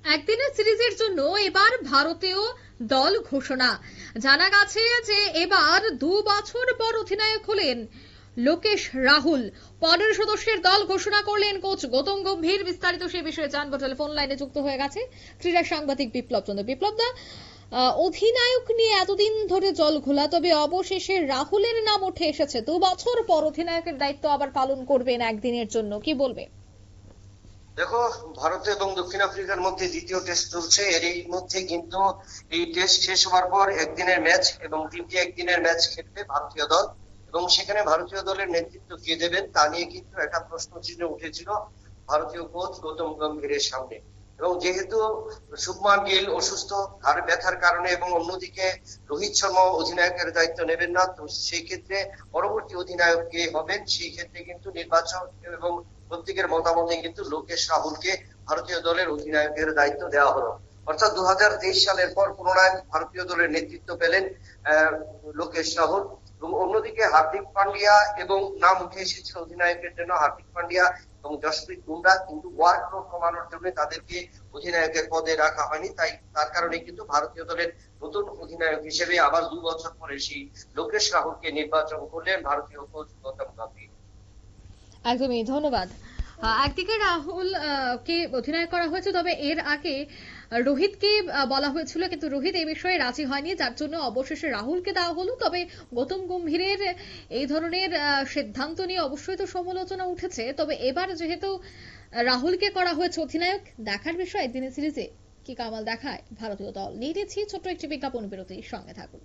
একদিনের সিরিজের জন্য এবার ভারতীয় দল ঘোষণা। জানা গেছে যে এবার 2 বছর পর অধিনায়ক হলেন লোকেশ রাহুল। 15 সদস্যের দল ঘোষণা করলেন কোচ গৌতম গম্ভীর। বিস্তারিত সে বিষয়ে জানবো, টেলিফোন লাইনে যুক্ত হয়ে গেছে ক্রীড়া সাংবাদিক বিপ্লব চন্দ্র। বিপ্লব দা, অধিনায়ক নিয়ে এতদিন ধরে জল ঘোলা, তবে অবশেষে রাহুলের নাম উঠে এসেছে। 2 বছর পর অধিনায়কের দায়িত্ব আবার পালন করবেন একদিনের জন্য, কি বলবে? দেখো, ভারত এবং দক্ষিণ আফ্রিকার মধ্যে দ্বিতীয় টেস্ট চলছে। এরই মধ্যে কিন্তু এই টেস্ট শেষ হওয়ার পর একদিনের ম্যাচ এবং 3টি একদিনের ম্যাচ খেলবে ভারতীয় দল, এবং সেখানে ভারতীয় দলের নেতৃত্ব কে দেবেন তা নিয়ে কিন্তু একটা প্রশ্ন চিহ্ন উঠেছিল ভারতীয় কোচ গৌতম গম্ভীরের সামনে। এবং যেহেতু শুভমান গিল অসুস্থ ঘাড় ব্যথার কারণে, এবং অন্যদিকে রোহিত শর্মা অধিনায়কের দায়িত্ব নেবেন না, তো সেই ক্ষেত্রে পরবর্তী অধিনায়ক কে হবেন সেই ক্ষেত্রে কিন্তু নির্বাচন এবং প্রত্যেকের মতামতে কিন্তু লোকেশ রাহুলকে ভারতীয় দলের অধিনায়কের দায়িত্ব দেওয়া হলো। অর্থাৎ 2023 সালের পর পুনরায় ভারতীয় দলের নেতৃত্ব পেলেন লোকেশ রাহুল। এবং অন্যদিকে হার্দিক পান্ডিয়া এবং নাম উঠে এসেছিল অধিনায়কের জন্য হার্দিক পান্ডিয়া এবং জসপ্রীত বুমরাহ, কিন্তু ওয়ার্কলোড কমানোর জন্য তাদেরকে অধিনায়কের পদে রাখা হয়নি। তার কারণে কিন্তু ভারতীয় দলের নতুন অধিনায়ক হিসেবে আবার 2 বছর পরে সেই লোকেশ রাহুলকে নির্বাচন করলেন ভারতীয় কোচ গৌতম গম্ভীর। একদমই, ধন্যবাদ। একদিকে রাহুল কে অধিনায়ক করা হয়েছে, তবে এর আগে রোহিতকে বলা হয়েছিল, কিন্তু রোহিত এই বিষয়ে রাজি হয়নি, যার জন্য অবশেষে রাহুলকে দেওয়া হলো। তবে গৌতম গম্ভীরের এই ধরনের সিদ্ধান্ত নিয়ে অবশ্যই তো সমালোচনা উঠেছে। তবে এবার যেহেতু রাহুলকে করা হয়েছে অধিনায়ক, দেখার বিষয় একদিনের সিরিজে কি কামাল দেখায় ভারতীয় দল। নিয়ে নিচ্ছি ছোট্ট একটি বিজ্ঞাপন বিরতি, সঙ্গে থাকুন।